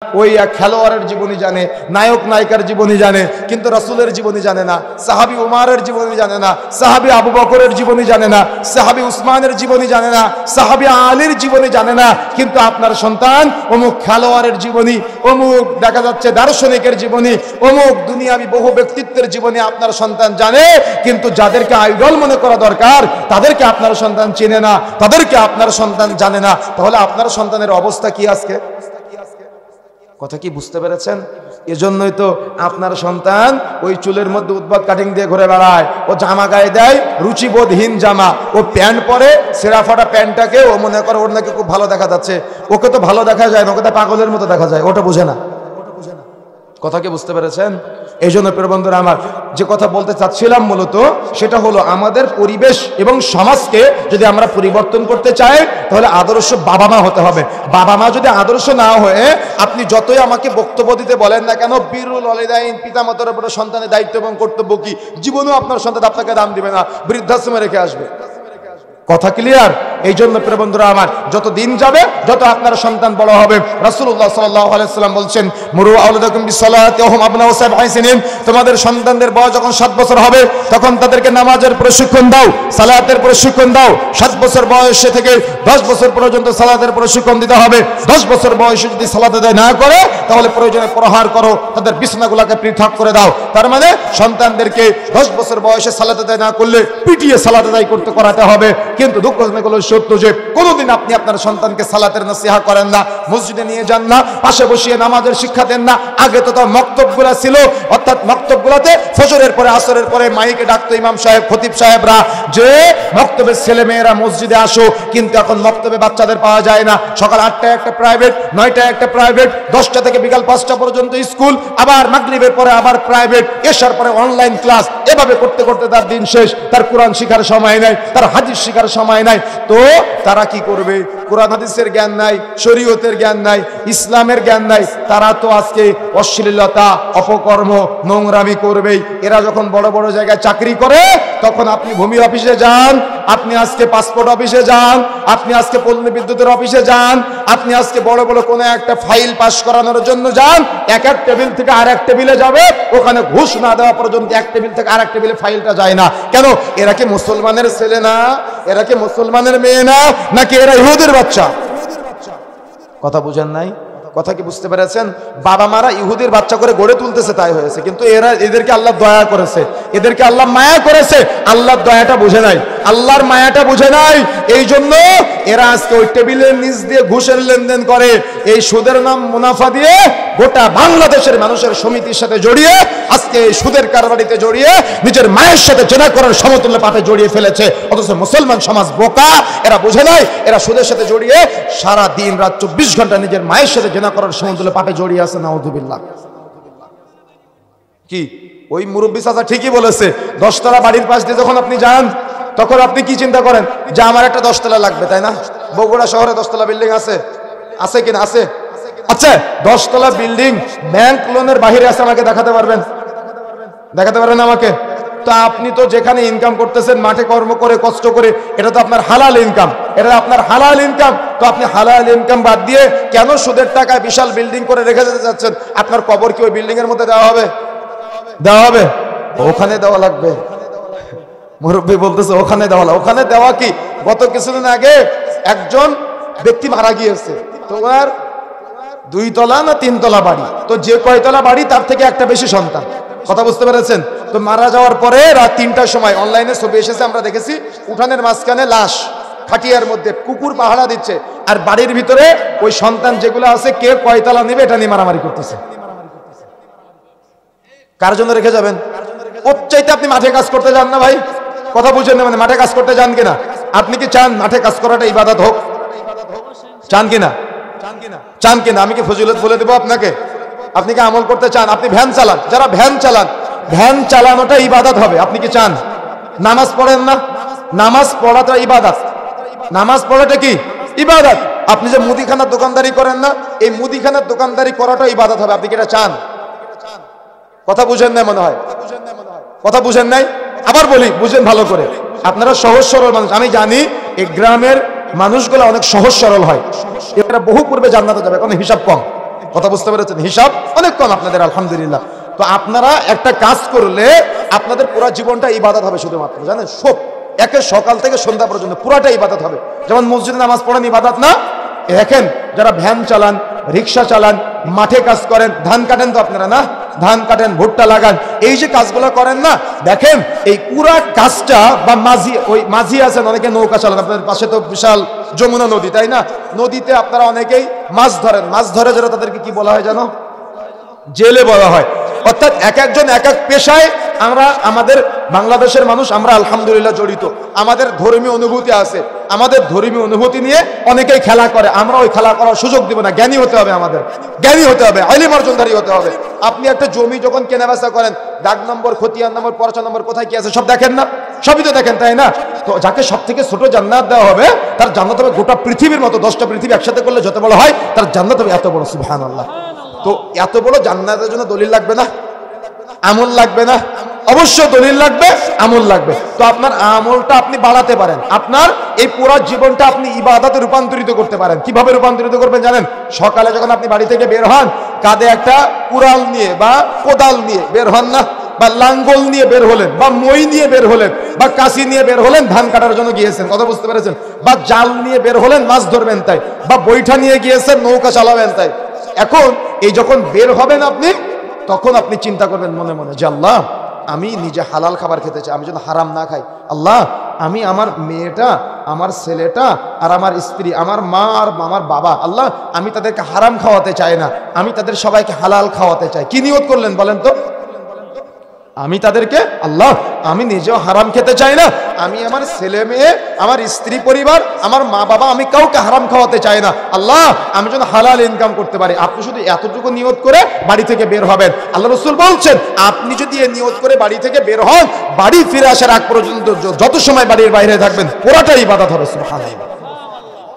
ওই এক খেলোয়াড়ের জীবনী জানে, নায়ক নায়িকার জীবনী জানে, কিন্তু রাসূলের জীবনী জানে না, সাহাবী উমারের জীবনী জানে না, সাহাবী আবু বকরের জীবনী জানে না, সাহাবী উসমানের জীবনী জানে না, সাহাবী আলীর জীবনী জানে না। কিন্তু আপনার সন্তান অমুক খেলোয়াড়ের জীবনী, অমুক দেখা যাচ্ছে দার্শনিকের জীবনী, অমুক দুনিয়াবি বহু ব্যক্তিত্বের জীবনী আপনার সন্তান জানে, কিন্তু যাদেরকে আইডল মনে করা দরকার তাদেরকে আপনার সন্তান চেনে না, তাদেরকে আপনার সন্তান জানে না। তাহলে আপনার সন্তানের অবস্থা কি আজকে? কথা কি বুঝতে পেরেছেন? এজন্যই তো আপনার সন্তান ওই চুলের মধ্যে উদ্বাদ কাটিং দিয়ে ঘুরে বেড়ায়, ও জামা গায়ে দেয় রুচিবোধহীন জামা, ও প্যান্ট পরে ছেঁড়া ফাটা প্যান্টটাকে ও মনে করে ওর নাকি খুব ভালো দেখা যাচ্ছে। ওকে তো ভালো দেখা যায় না, ওকে তো পাগলের মতো দেখা যায়, ওটা বোঝে না। কথা কি বুঝতে পেরেছেন? এই জন্য প্রিয় বন্ধুরা আমার, যে কথা বলতে চাচ্ছিলাম মূলত সেটা হলো আমাদের পরিবেশ এবং সমাজকে যদি আমরা পরিবর্তন করতে চাই তাহলে আদর্শ বাবা মা হতে হবে। বাবা মা যদি আদর্শ না হয়ে আপনি যতই আমাকে বক্তব্য দিতে বলেন না কেন, বিরুল ওয়ালিদাইন, পিতামাতার উপরে সন্তানের দায়িত্ব এবং কর্তব্য কি, জীবনেও আপনার সন্তান আপনাকে দাম দিবে না, বৃদ্ধাশ্রমে রেখে আসবে। কথা ক্লিয়ার? এই জন্য প্রিয় বন্ধুরা আমার, যত দিন যাবে যত আপনার সন্তান বড় হবে, রাসূলুল্লাহ সাল্লাল্লাহু আলাইহি ওয়াসাল্লাম বলছেন, মুরু আওলাদাকুম বিসসালাতি ওয়া হুম আবনাউ সাবঈ সিনিন, তোমাদের সন্তানদের বয়স যখন 7 বছর হবে তখন তাদেরকে নামাজের প্রশিক্ষণ দাও, সালাতের প্রশিক্ষণ দাও। 7 বছর বয়সে থেকে 10 বছর পর্যন্ত সালাতের প্রশিক্ষণ দিতে হবে। 10 বছর বয়সে যদি সালাত আদায় না করে তাহলে প্রয়োজনে প্রহার করো, তাদের বিছানাগুলোকে পৃথক করে দাও। তার মানে সন্তানদেরকে 10 বছর বয়সে সালাত আদায় না করলে পিটিয়ে সালাত আদায় করাতে হবে। কিন্তু দুঃখজনক হলো সত্য যে কোনোদিন আপনি আপনার সন্তানকে সালাতের নসিহা করেন না, মসজিদে নিয়ে যান না, পাশে বসিয়ে নামাজের শিক্ষা দেন না। আগে তো মক্তবগুলা ছিল, অর্থাৎ মক্তবগুলাতে ফজরের পরে আসরের পরে মাইকে ডাকতো ইমাম সাহেব, খতিব সাহেবরা যে মক্তবের ছেলে মেয়েরা মসজিদে আসো। কিন্তু এখন মক্তবে বাচ্চাদের পাওয়া যায় না। সকাল 8টায় একটা প্রাইভেট, 9টায় একটা প্রাইভেট, 10টা থেকে বিকাল 5টা পর্যন্ত স্কুল, আবার মাগরিবের পরে আবার প্রাইভেট, এশার পরে অনলাইন ক্লাস। এভাবে করতে করতে তার দিন শেষ। তার কোরআন শিখার সময় নাই, তার হাদিস শিখার সময় নাই। তো তারা কি করবে? কোরআন হাদিসের জ্ঞান নাই, শরীয়তের জ্ঞান নাই, ইসলামের জ্ঞান নাই। তারা তো আজকে অশ্লীলতা, অপকর্ম, নোংরামি করবেই। এরা যখন বড় বড় জায়গায় চাকরি করে তখন আপনি ভূমি অফিসে যান, আপনি আজকে পাসপোর্ট অফিসে যান, আপনি আজকে পল্লী বিদ্যুতের অফিসে যান, আপনি আজকে বড় বড় কোনো একটা ফাইল পাস করানোর জন্য যান, এক টেবিল থেকে আরেক টেবিলে যাবে, ওখানে ঘুষ না দেওয়া পর্যন্ত এক টেবিল থেকে আরেক টেবিলে ফাইলটা যায় না। কেন? এরা কি মুসলমানের ছেলে না? এরা কি মুসলমানের মেয়ে না? নাকি এরা ইহুদির বাচ্চা? কথা বুঝেন নাই? কথা কি বুঝতে পেরেছেন? বাবা মারা ইহুদির বাচ্চা করে গড়ে তুলতেছে, তাই হয়েছে। কিন্তু এদেরকে আল্লাহ দয়া করেছে, এদেরকে আল্লাহ মায়া করেছে। আল্লাহর দয়াটা বুঝে নাই, আল্লাহর মায়াটা বুঝে নাই। এই জন্য এরা আজকে ওই টেবিলের নিচ দিয়ে ঘুষের লেনদেন করে, এই সুদের নাম মুনাফা দিয়ে গোটা বাংলাদেশের মানুষের সমিতির সাথে জড়িয়ে, আজকে এই সুদের কারবারিতে জড়িয়ে নিজের মায়ের সাথে জেনা করার সমতুল্য পাপে জড়িয়ে ফেলেছে। অথচ মুসলমান সমাজ বোকা, এরা বুঝে নাই। এরা সুদের সাথে জড়িয়ে সারা দিন রাত 24 ঘন্টা নিজের মায়ের সাথে জেনা করার সমতুল্য পাপে জড়িয়ে আছে। নাউযুবিল্লাহ। কি ওই মুরব্বী চাচা ঠিকই বলেছে, 10 তলা বাড়ির পাশ দিয়ে যখন আপনি যান তখন আপনি কি চিন্তা করেন যে আমার একটা 10 তলা লাগবে, তাই না? বগুড়া শহরে 10 তলা বিল্ডিং আছে, আছে কিনা? আছে। আচ্ছা, 10 তলা বিল্ডিং ব্যাংক লোনের বাহিরে আছে, আমাকে দেখাতে পারবেন? দেখাতে পারবেন আমাকে? তো আপনি তো যেখানে ইনকাম করতেছেন মাঠে কর্ম করে কষ্ট করে, এটা তো আপনার হালাল ইনকাম, এটা আপনার হালাল ইনকাম। তো আপনি হালাল ইনকাম বাদ দিয়ে কেন সুদের টাকায় বিশাল বিল্ডিং করে রেখে যেতে চাচ্ছেন? আপনার কবর কি ওই বিল্ডিং এর মধ্যে দেওয়া হবে? দেওয়া হবে? ওখানে দেওয়া লাগবে। মুরব্বী বলতেছে ওখানে দেওয়া লাগবে। ওখানে দেওয়া কি? গত কিছুদিন আগে একজন ব্যক্তি মারা গিয়েছে, তোমার 2 তলা না 3 তলা বাড়ি, তো যে কয়তলা বাড়ি তার থেকে একটা বেশি সন্তান। কথা বুঝতে পেরেছেন? তো মারা যাওয়ার পরে রাত 3টার সময় অনলাইনে ছবি এসেছে, আমরা দেখেছি, উঠানের মাঝখানে লাশ, খাটিয়ার মধ্যে কুকুর পাহারা দিচ্ছে, আর বাড়ির ভিতরে ওই সন্তান যেগুলো আছে কে কয়তলা নেবে এটা নিয়ে মারামারি করতেছে। কার জন্য রেখে যাবেন? ওর চাইতে আপনি মাঠে কাজ করতে যান না ভাই? কথা বুঝেন না? মানে মাঠে কাজ করতে যান কিনা? আপনি কি চান মাঠে কাজ করাটা ইবাদত হোক? চান কিনা? চান কিনা? আমি কি ফজিলত বলে দেবো আপনাকে? আপনি কি আমল করতে চান? আপনি ভ্যান চালান, যারা ভ্যান চালান, ভ্যান চালানোটা ইবাদত হবে। আপনি কি চান? নামাজ পড়েন না? নামাজ পড়াটা ইবাদত। নামাজ পড়াটা কি ইবাদত। আপনি যে মুদিখানার দোকানদারি করেন না, এই মুদিখানার দোকানদারি করাটা ইবাদত হবে। আপনি কি এটা চান? কথা বুঝেন নাই মনে হয়? কথা বুঝেন নাই? আবার বলি, বুঝেন ভালো করে। আপনারা সহজ সরল মানুষ, আমি জানি এই গ্রামের মানুষগুলো অনেক সহজ সরল হয়, এরা বহু পূর্বে জান্নাতে যাবে, কোনো হিসাব কম। কথা বুঝতে পেরেছেন? হিসাব অনেক কম আপনাদের, আলহামদুলিল্লাহ। তো আপনারা একটা কাজ করলে আপনাদের পুরো জীবনটা ইবাদত হবে শুধুমাত্র, জানেন? একে সকাল থেকে সন্ধ্যা পর্যন্ত পুরাটা ইবাদত হবে। যেমন মসজিদে নামাজ পড়েন ইবাদত না? দেখেন যারা ভ্যান চালান, রিক্সা চালান, মাঠে কাজ করেন, ধান কাটেন তো আপনারা না? ধান কাটেন, ভুট্টা লাগান, এই যে কাজগুলো করেন না, দেখেন এই পুরা কাজটা, বা মাঝি আছেন অনেকে নৌকা চালান, আপনাদের পাশে তো বিশাল যমুনা নদী, তাই না? নদীতে আপনারা অনেকেই মাছ ধরেন, মাছ ধরে যারা তাদেরকে কি বলা হয় জানো? জেলে বলা হয়। অর্থাৎ এক একজন এক এক পেশায় আমরা, আমাদের বাংলাদেশের মানুষ আমরা আলহামদুলিল্লাহ জড়িত, আমাদের ধর্মীয় অনুভূতি আছে, আমাদের ধর্মীয় অনুভূতি নিয়ে অনেকেই খেলা করে, আমরা ওই খেলা করার সুযোগ দিব না। জ্ঞানী হতে হবে, আমাদের জ্ঞানী হতে হবে, ইলম অর্জনকারী হতে হবে। আপনি একটা জমি যখন কেনাবেচা করেন, দাগ নম্বর, খতিয়ান নম্বর, পরচা নম্বর কোথায় কি আছে সব দেখেন না? সবই তো দেখেন, তাই না? তো যাকে সব থেকে ছোট জান্নাত দেওয়া হবে, তার জান্নাত হবে গোটা পৃথিবীর মতো। 10টা পৃথিবী একসাথে করলে যত বড় হয়, তার জান্নাত হবে এত বড়। সুবহানাল্লাহ। তো এত বড় জান্নাতের জন্য দলিল লাগবে না? আমল লাগবে না? অবশ্যই দলিল লাগবে, আমল লাগবে। তো আপনার আমলটা আপনি বাড়াতে পারেন, আপনার এই পুরো জীবনটা আপনি ইবাদতে রূপান্তরিত করতে পারেন। কিভাবে রূপান্তরিত করবেন জানেন? সকালে যখন আপনি বাড়ি থেকে বের হন, কাঁধে একটা কুড়াল নিয়ে বা কোদাল নিয়ে বের হন না? বা লাঙ্গল নিয়ে বের হলেন, বা মই নিয়ে বের হলেন, বা কাশি নিয়ে বের হলেন, ধান কাটার জন্য গিয়েছেন, কথা বুঝতে পেরেছেন? বা জাল নিয়ে বের হলেন, মাছ ধরবেন তাই, বা বৈঠা নিয়ে গিয়েছেন, নৌকা চালাবেন তাই। এখন এই যখন বের হবেন আপনি, তখন আপনি চিন্তা করবেন মনে মনে যে আল্লাহ, আমি নিজে হালাল খাবার খেতে চাই, আমি যেন হারাম না খাই। আল্লাহ, আমি আমার মেয়েটা, আমার ছেলেটা, আর আমার স্ত্রী, আমার মা আর আমার বাবা, আল্লাহ আমি তাদেরকে হারাম খাওয়াতে চাই না, আমি তাদের সবাইকে হালাল খাওয়াতে চাই। কি নিয়ত করলেন বলেন তো? আমি তাদেরকে, আল্লাহ আমি নিজেও হারাম খেতে চাই না, আমি আমার ছেলে মেয়ে, আমার স্ত্রী পরিবার, আমার মা বাবা, আমি কাউকে হারাম খাওয়াতে চাই না। আল্লাহ আমি যেন হালাল ইনকাম করতে পারি। আপনি শুধু এতটুকু নিয়ত করে বাড়ি থেকে বের হবেন। আল্লাহ রাসূল বলছেন, আপনি যদি এই নিয়ত করে বাড়ি থেকে বের হন, বাড়ি ফিরে আসার আগ পর্যন্ত যত সময় বাড়ির বাইরে থাকবেন, পুরোটাই ইবাদত হবে। সুবহানাল্লাহ।